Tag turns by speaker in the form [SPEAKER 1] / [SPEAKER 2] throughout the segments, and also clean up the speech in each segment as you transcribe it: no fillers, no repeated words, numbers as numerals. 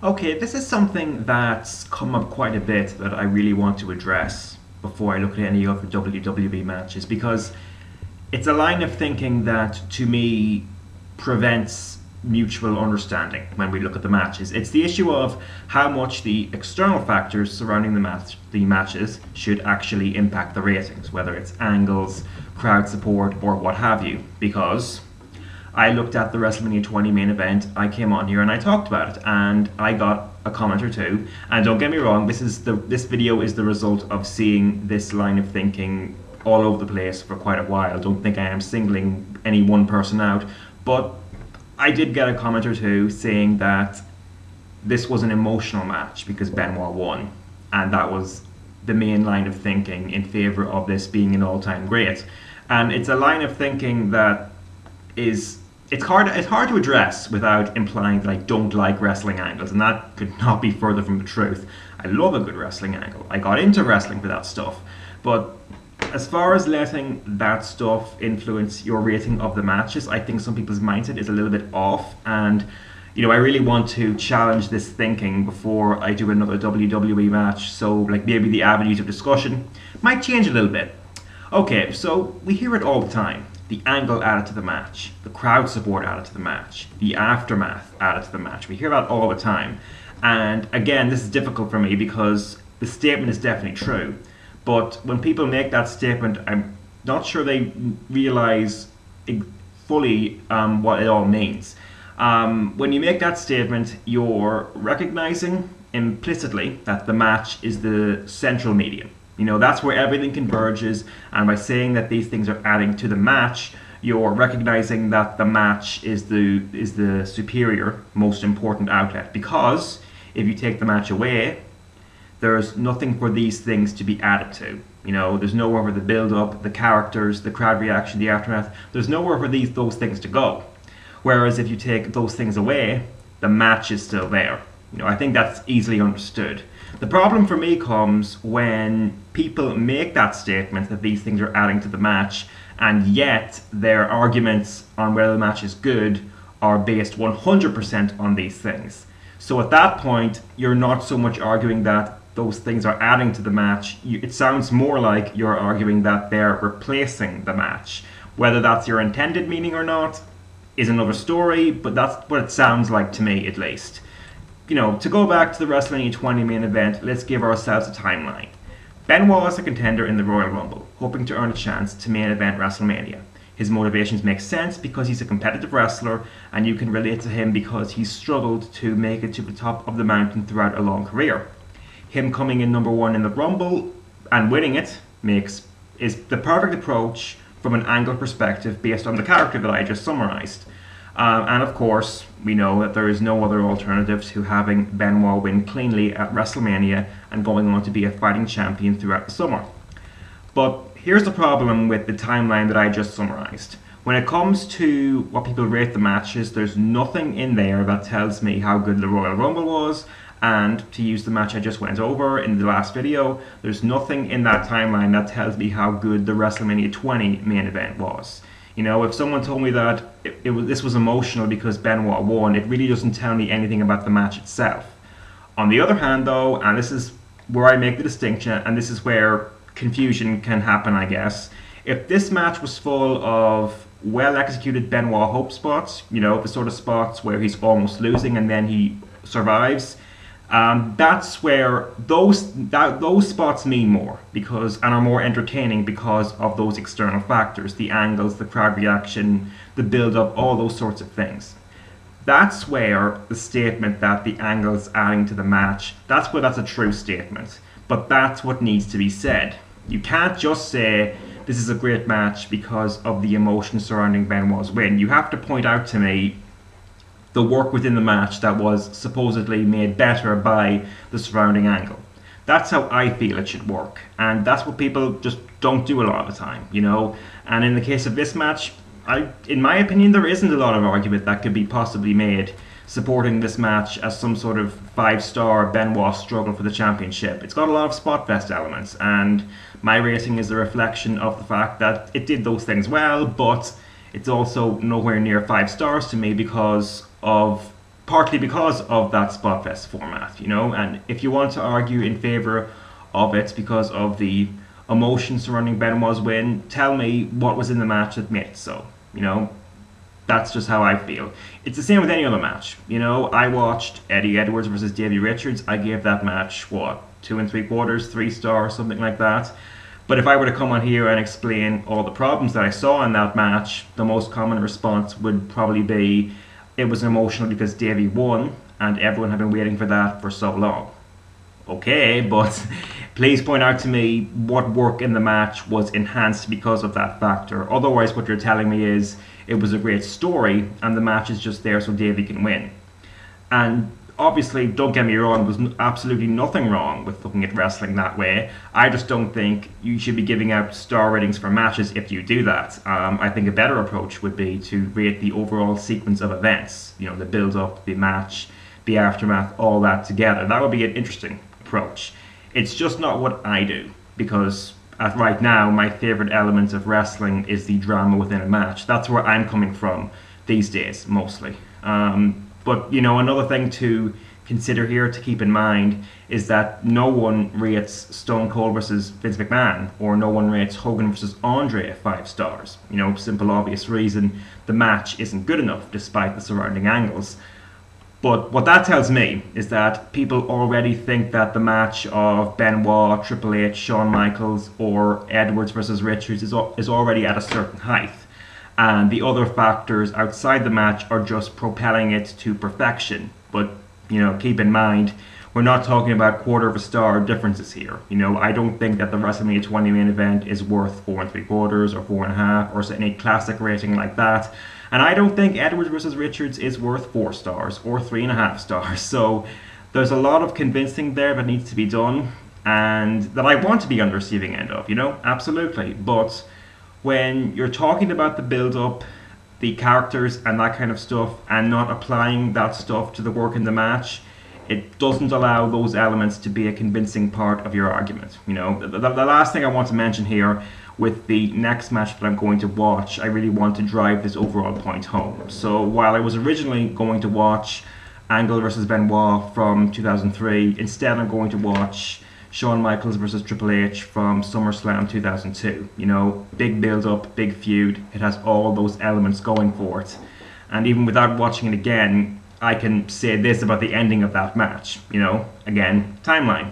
[SPEAKER 1] Okay, this is something that's come up quite a bit that I really want to address before I look at any other WWE matches because it's a line of thinking that to me prevents mutual understanding when we look at the matches. It's the issue of how much the external factors surrounding the matches should actually impact the ratings, whether it's angles, crowd support, or what have you. Because I looked at the WrestleMania 20 main event, I came on here and I talked about it, and I got a comment or two. And don't get me wrong, this video is the result of seeing this line of thinking all over the place for quite a while. Don't think I am singling any one person out, but I did get a comment or two saying that this was an emotional match because Benoit won, and that was the main line of thinking in favor of this being an all-time great. And it's a line of thinking that is it's hard to address without implying that I don't like wrestling angles, and that could not be further from the truth. I love a good wrestling angle. I got into wrestling for that stuff, but as far as letting that stuff influence your rating of the matches, I think some people's mindset is a little bit off, and I really want to challenge this thinking before I do another WWE match. So, like, maybe the avenues of discussion might change a little bit. Okay, so we hear it all the time. The angle added to the match, the crowd support added to the match, the aftermath added to the match. We hear that all the time. And again, this is difficult for me because the statement is definitely true. But when people make that statement, I'm not sure they realize fully what it all means. When you make that statement, you're recognizing implicitly that the match is the central medium. That's where everything converges, and by saying that these things are adding to the match, you're recognizing that the match is the superior, most important outlet. Because if you take the match away, there's nothing for these things to be added to. There's nowhere for the build-up, the characters, the crowd reaction, the aftermath. There's nowhere for those things to go. Whereas if you take those things away, the match is still there. I think that's easily understood. The problem for me comes when people make that statement that these things are adding to the match, and yet their arguments on whether the match is good are based 100% on these things. So at that point, you're not so much arguing that those things are adding to the match. It sounds more like you're arguing that they're replacing the match. Whether that's your intended meaning or not is another story, but that's what it sounds like to me, at least. To go back to the WrestleMania 20 main event, let's give ourselves a timeline. Benoit is a contender in the Royal Rumble, hoping to earn a chance to main event WrestleMania. His motivations make sense because he's a competitive wrestler, and you can relate to him because he's struggled to make it to the top of the mountain throughout a long career. Him coming in number one in the Rumble and winning it is the perfect approach from an angle perspective based on the character that I just summarized. And of course, we know that there is no other alternative to having Benoit win cleanly at WrestleMania and going on to be a fighting champion throughout the summer. But here's the problem with the timeline that I just summarized. When it comes to what people rate the matches, there's nothing in there that tells me how good the Royal Rumble was, and to use the match I just went over in the last video, there's nothing in that timeline that tells me how good the WrestleMania 20 main event was. If someone told me that this was emotional because Benoit won, it really doesn't tell me anything about the match itself. On the other hand, though, and this is where I make the distinction, and this is where confusion can happen, I guess, if this match was full of well-executed Benoit Hope spots, the sort of spots where he's almost losing and then he survives, that's where those spots mean more and are more entertaining because of those external factors, the angles, the crowd reaction, the build-up, all those sorts of things. That's where the statement that the angle's adding to the match, that's where that's a true statement. But that's what needs to be said. You can't just say this is a great match because of the emotion surrounding Benoit's win. You have to point out to me the work within the match that was supposedly made better by the surrounding angle. That's how I feel it should work, and that's what people just don't do a lot of the time, And in the case of this match, in my opinion, there isn't a lot of argument that could be possibly made supporting this match as some sort of 5-star Benoit struggle for the championship. It's got a lot of spot fest elements, and my rating is a reflection of the fact that it did those things well, but it's also nowhere near 5 stars to me because of partly because of that spot fest format, you know. And if you want to argue in favor of it because of the emotion surrounding Benoit's win, tell me what was in the match that made it so, you know. That's just how I feel. It's the same with any other match. You know, I watched Eddie Edwards versus Davey Richards. I gave that match, what, 2 3/4, 3 stars, something like that. But if I were to come on here and explain all the problems that I saw in that match, the most common response would probably be it was emotional because Davey won and everyone had been waiting for that for so long. Okay, but please point out to me what work in the match was enhanced because of that factor. Otherwise, what you're telling me is it was a great story and the match is just there so Davey can win. And obviously, don't get me wrong, there's absolutely nothing wrong with looking at wrestling that way. I just don't think you should be giving out star ratings for matches if you do that. I think a better approach would be to rate the overall sequence of events. You know, the build-up, the match, the aftermath, all that together. That would be an interesting approach. It's just not what I do, because right now my favorite element of wrestling is the drama within a match. That's where I'm coming from these days, mostly. But, you know, another thing to consider here, to keep in mind, is that no one rates Stone Cold versus Vince McMahon, or no one rates Hogan versus Andre 5 stars. You know, simple obvious reason, the match isn't good enough despite the surrounding angles. But what that tells me is that people already think that the match of Benoit, Triple H, Shawn Michaels, or Edwards versus Richards is already at a certain height. And the other factors outside the match are just propelling it to perfection. But, you know, keep in mind, we're not talking about quarter of a star differences here. You know, I don't think that the WrestleMania 20 main event is worth 4 3/4 or 4.5 or any classic rating like that. And I don't think Edwards versus Richards is worth 4 stars or 3.5 stars. So there's a lot of convincing there that needs to be done and that I want to be on the receiving end of, you know, absolutely. But when you're talking about the build-up, the characters and that kind of stuff, and not applying that stuff to the work in the match, it doesn't allow those elements to be a convincing part of your argument. You know, the last thing I want to mention here, with the next match that I'm going to watch, I really want to drive this overall point home. So while I was originally going to watch Angle versus Benoit from 2003, instead I'm going to watch Shawn Michaels versus Triple H from SummerSlam 2002. You know, big build-up, big feud. It has all those elements going for it. And even without watching it again, I can say this about the ending of that match. You know, again, timeline.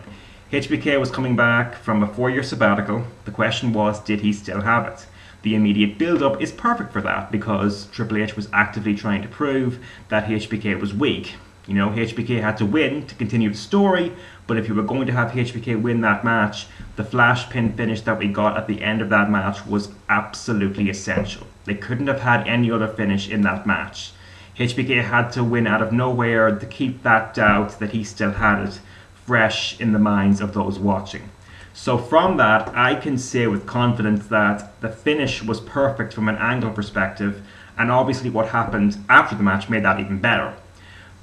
[SPEAKER 1] HBK was coming back from a 4-year sabbatical. The question was, did he still have it? The immediate build-up is perfect for that because Triple H was actively trying to prove that HBK was weak. You know, HBK had to win to continue the story, but if you were going to have HBK win that match, the flash pin finish that we got at the end of that match was absolutely essential. They couldn't have had any other finish in that match. HBK had to win out of nowhere to keep that doubt that he still had it fresh in the minds of those watching. So from that, I can say with confidence that the finish was perfect from an Angle perspective, and obviously what happened after the match made that even better.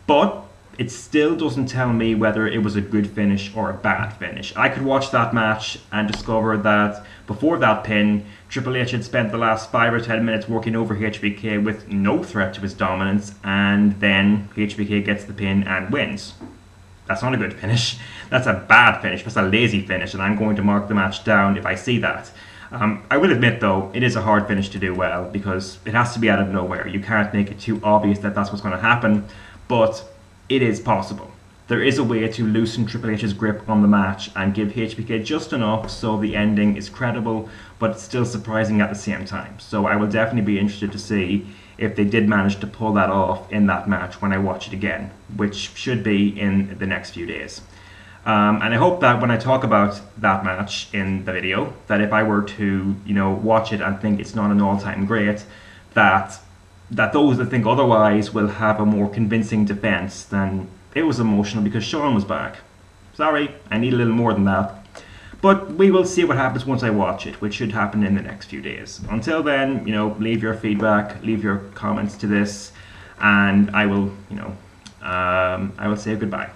[SPEAKER 1] But it still doesn't tell me whether it was a good finish or a bad finish. I could watch that match and discover that before that pin, Triple H had spent the last 5 or 10 minutes working over HBK with no threat to his dominance, and then HBK gets the pin and wins. That's not a good finish. That's a bad finish. That's a lazy finish, and I'm going to mark the match down if I see that. I will admit, though, it is a hard finish to do well because it has to be out of nowhere. You can't make it too obvious that that's what's going to happen, but it is possible. There is a way to loosen Triple H's grip on the match and give HBK just enough so the ending is credible, but still surprising at the same time. So I will definitely be interested to see if they did manage to pull that off in that match when I watch it again, which should be in the next few days. And I hope that when I talk about that match in the video, that if I were to, you know, watch it and think it's not an all-time great, that those that think otherwise will have a more convincing defense than it was emotional because Shawn was back. Sorry, I need a little more than that. But we will see what happens once I watch it, which should happen in the next few days. Until then, you know, leave your feedback, leave your comments to this, and I will, you know, I will say goodbye.